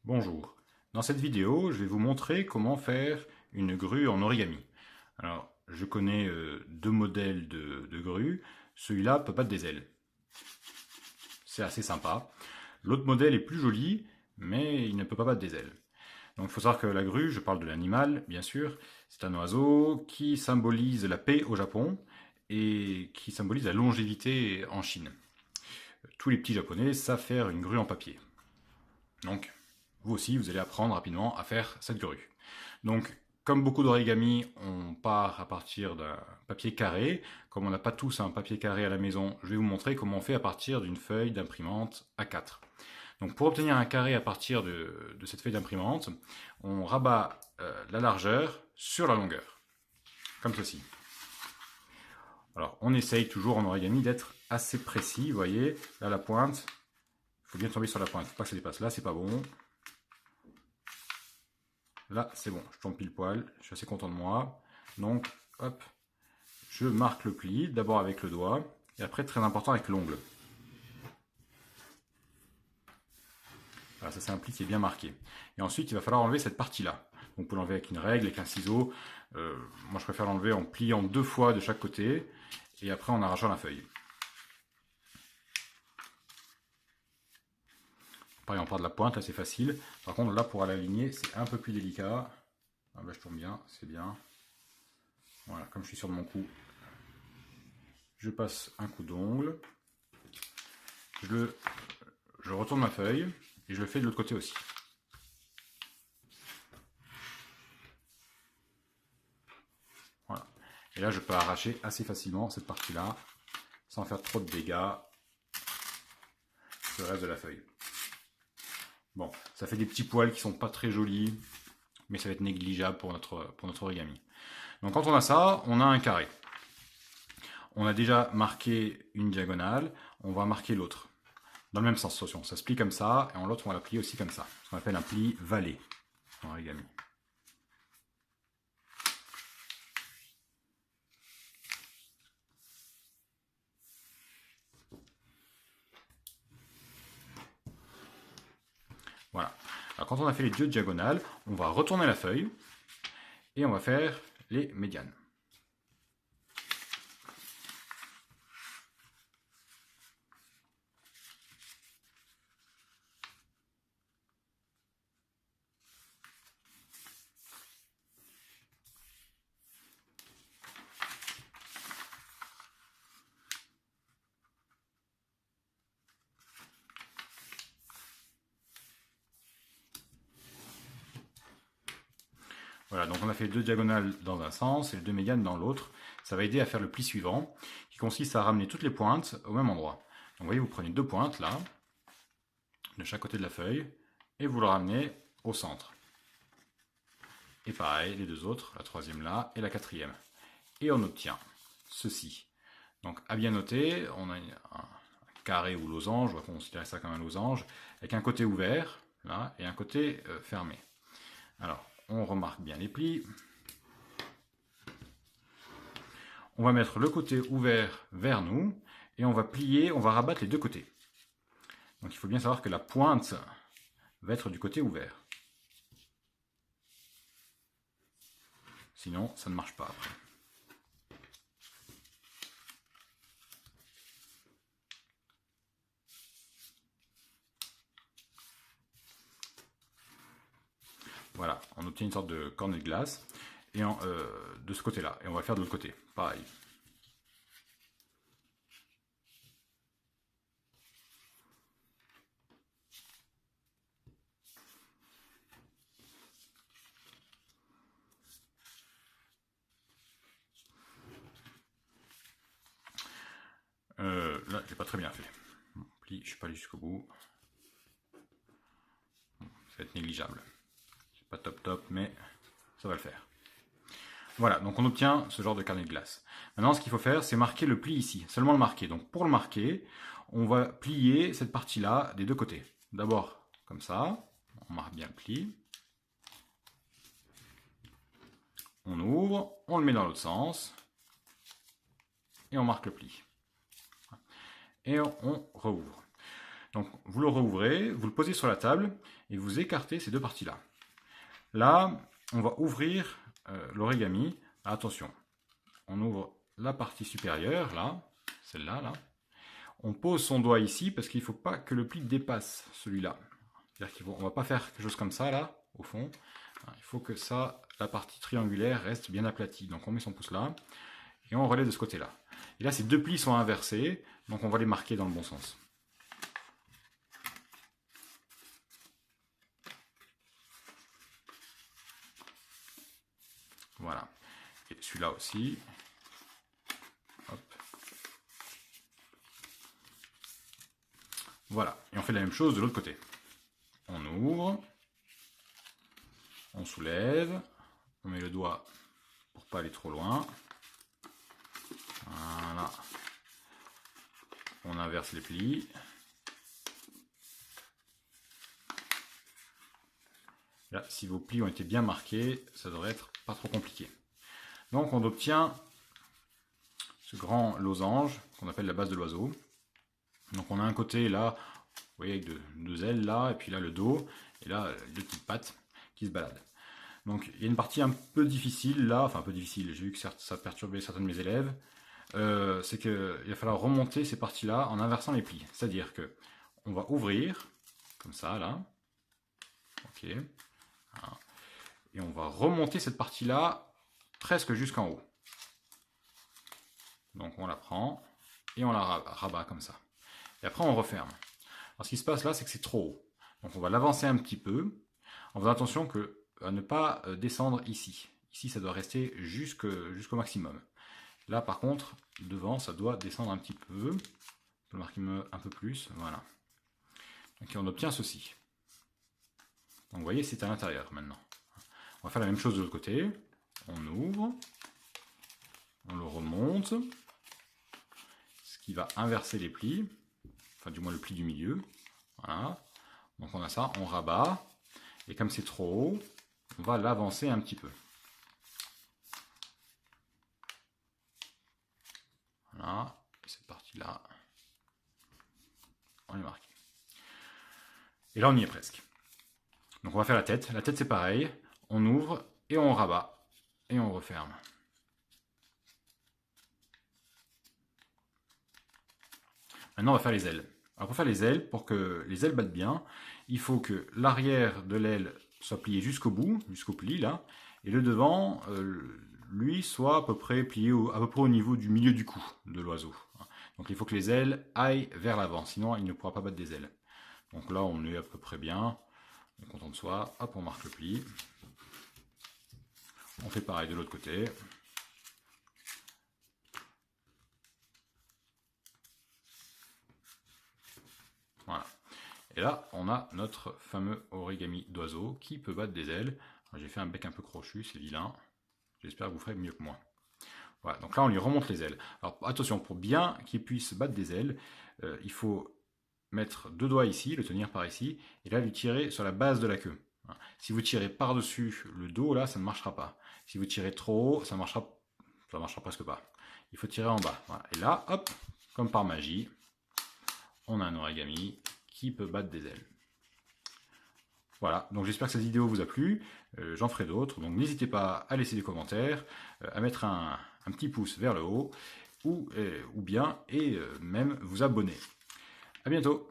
Bonjour. Dans cette vidéo, je vais vous montrer comment faire une grue en origami. Alors, je connais deux modèles de grue. Celui-là peut battre des ailes. C'est assez sympa. L'autre modèle est plus joli, mais il ne peut pas battre des ailes. Donc il faut savoir que la grue, je parle de l'animal, bien sûr, c'est un oiseau qui symbolise la paix au Japon et qui symbolise la longévité en Chine. Tous les petits japonais savent faire une grue en papier. Donc, vous aussi, vous allez apprendre rapidement à faire cette grue. Donc, comme beaucoup d'origami, on part à partir d'un papier carré. Comme on n'a pas tous un papier carré à la maison, je vais vous montrer comment on fait à partir d'une feuille d'imprimante A4. Donc, pour obtenir un carré à partir de cette feuille d'imprimante, on rabat la largeur sur la longueur, comme ceci. Alors, on essaye toujours en origami d'être assez précis. Vous voyez, là la pointe, il faut bien tomber sur la pointe, il ne faut pas que ça dépasse. Là, c'est pas bon. Là, c'est bon, je tombe pile poil, je suis assez content de moi. Donc, hop, je marque le pli, d'abord avec le doigt, et après, très important, avec l'ongle. Voilà, ça c'est un pli qui est bien marqué. Et ensuite, il va falloir enlever cette partie-là. Donc, vous pouvez l'enlever avec une règle, avec un ciseau. Moi, je préfère l'enlever en pliant deux fois de chaque côté, et après en arrachant la feuille. Pareil, on part de la pointe, là c'est facile. Par contre, là, pour l'aligner, c'est un peu plus délicat. Ah bah, je tourne bien, c'est bien. Voilà, comme je suis sûr de mon coup, je passe un coup d'ongle. Je retourne ma feuille et je le fais de l'autre côté aussi. Voilà. Et là, je peux arracher assez facilement cette partie-là, sans faire trop de dégâts sur le reste de la feuille. Bon, ça fait des petits poils qui sont pas très jolis, mais ça va être négligeable pour notre origami. Donc quand on a ça, on a un carré. On a déjà marqué une diagonale, on va marquer l'autre. Dans le même sens, attention, ça se plie comme ça, et en l'autre on va la plier aussi comme ça. Ce qu'on appelle un pli valet en origami. Voilà. Alors quand on a fait les deux diagonales, on va retourner la feuille, et on va faire les médianes. Voilà, donc on a fait deux diagonales dans un sens et deux médianes dans l'autre. Ça va aider à faire le pli suivant, qui consiste à ramener toutes les pointes au même endroit. Donc vous voyez, vous prenez deux pointes là, de chaque côté de la feuille, et vous le ramenez au centre. Et pareil, les deux autres, la troisième là et la quatrième. Et on obtient ceci. Donc à bien noter, on a un carré ou losange, on va considérer ça comme un losange, avec un côté ouvert, là, et un côté fermé. Alors, on remarque bien les plis. On va mettre le côté ouvert vers nous, et on va plier, on va rabattre les deux côtés. Donc il faut bien savoir que la pointe va être du côté ouvert. Sinon, ça ne marche pas après. Voilà, on obtient une sorte de cornet de glace et de ce côté-là. Et on va le faire de l'autre côté, pareil. Là, j'ai pas très bien fait. Bon, pli, je suis pas allé jusqu'au bout. Bon, ça va être négligeable. C'est pas top top, mais ça va le faire. Voilà, donc on obtient ce genre de carnet de glace. Maintenant, ce qu'il faut faire, c'est marquer le pli ici, seulement le marquer. Donc pour le marquer, on va plier cette partie-là des deux côtés. D'abord, comme ça, on marque bien le pli. On ouvre, on le met dans l'autre sens, et on marque le pli. Et on rouvre. Donc vous le rouvrez, vous le posez sur la table et vous écartez ces deux parties-là. Là, on va ouvrir l'origami. Attention, on ouvre la partie supérieure, là, celle-là, là. On pose son doigt ici parce qu'il ne faut pas que le pli dépasse celui-là. C'est-à-dire qu'on ne va pas faire quelque chose comme ça, là, au fond. Il faut que ça, la partie triangulaire, reste bien aplatie. Donc on met son pouce là et on relève de ce côté-là. Et là, ces deux plis sont inversés, donc on va les marquer dans le bon sens. Voilà. Et celui-là aussi. Hop. Voilà. Et on fait la même chose de l'autre côté. On ouvre. On soulève. On met le doigt pour pas aller trop loin. Voilà. On inverse les plis. Là, si vos plis ont été bien marqués, ça devrait être pas trop compliqué. Donc on obtient ce grand losange qu'on appelle la base de l'oiseau. Donc on a un côté là, vous voyez, avec deux ailes là, et puis là le dos, et là deux petites pattes qui se baladent. Donc il y a une partie un peu difficile là, enfin un peu difficile, j'ai vu que ça perturbait certains de mes élèves, c'est qu'il va falloir remonter ces parties-là en inversant les plis. C'est-à-dire que on va ouvrir, comme ça là, ok, voilà. Et on va remonter cette partie-là presque jusqu'en haut. Donc on la prend et on la rabat comme ça. Et après on referme. Alors ce qui se passe là, c'est que c'est trop haut. Donc on va l'avancer un petit peu, en faisant attention à ne pas descendre ici. Ici ça doit rester jusqu'au maximum. Là par contre, devant ça doit descendre un petit peu. On peut marquer un peu plus, voilà. Donc on obtient ceci. Donc vous voyez, c'est à l'intérieur maintenant. On va faire la même chose de l'autre côté. On ouvre, on le remonte, ce qui va inverser les plis, enfin du moins le pli du milieu. Voilà. Donc on a ça, on rabat, et comme c'est trop haut, on va l'avancer un petit peu. Voilà, cette partie-là, on est marqué. Et là on y est presque. Donc on va faire la tête. La tête c'est pareil, on ouvre et on rabat. Et on referme. Maintenant, on va faire les ailes. Alors pour faire les ailes, pour que les ailes battent bien, il faut que l'arrière de l'aile soit plié jusqu'au bout, jusqu'au pli là, et le devant, lui, soit à peu près plié à peu près au niveau du milieu du cou de l'oiseau. Donc il faut que les ailes aillent vers l'avant, sinon il ne pourra pas battre des ailes. Donc là, on est à peu près bien, on est content de soi. Hop, on marque le pli. On fait pareil de l'autre côté. Voilà. Et là, on a notre fameux origami d'oiseau qui peut battre des ailes. J'ai fait un bec un peu crochu, c'est vilain. J'espère que vous ferez mieux que moi. Voilà, donc là, on lui remonte les ailes. Alors attention, pour bien qu'il puisse battre des ailes, il faut mettre deux doigts ici, le tenir par ici, et là, lui tirer sur la base de la queue. Si vous tirez par-dessus le dos, là, ça ne marchera pas. Si vous tirez trop haut, ça marchera presque pas. Il faut tirer en bas. Voilà. Et là, hop, comme par magie, on a un origami qui peut battre des ailes. Voilà, donc j'espère que cette vidéo vous a plu. J'en ferai d'autres, donc n'hésitez pas à laisser des commentaires, à mettre un petit pouce vers le haut, ou bien, et même vous abonner. À bientôt.